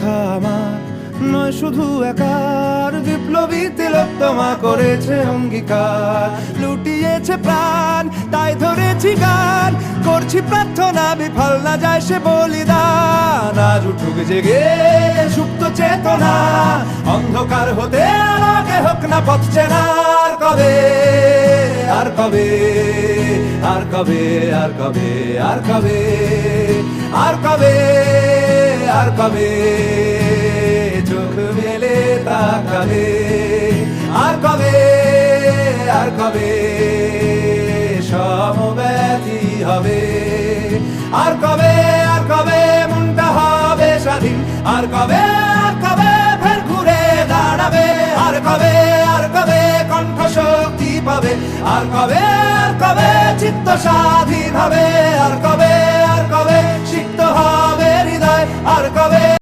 কথা আমার নয় শুধু একার, বিপ্লবী তিলোত্তমা করেছে অঙ্গীকার। লুটিয়েছে প্রাণ তাই ধরেছি গান, করছি প্রার্থনা বিফল না যায় সে বলিদান। আজ উঠুক জেগে সুপ্ত চেতনা, অন্ধকার হতে আলোকে হোক না পথ চেনা। আর কবে, আর কবে, আর কবে, আর কবে, আর কবে, আর কবে, আর কবে চোখ মেলে তাকাবে। আর কবে, আর কবে সমব্যথী হবে। আর কবে, আর কবে মনটা হবে স্বাধীন। আর কবে, আর কবে ফের ঘুরে দাঁড়াবে। আর কবে, আর কবে কণ্ঠ শক্তি পাবে। আর কবে, আর কবে চিত্ত স্বাধীন হবে। আর কবে, আর কবে সিক্ত হবে হৃদয়। আর কবে।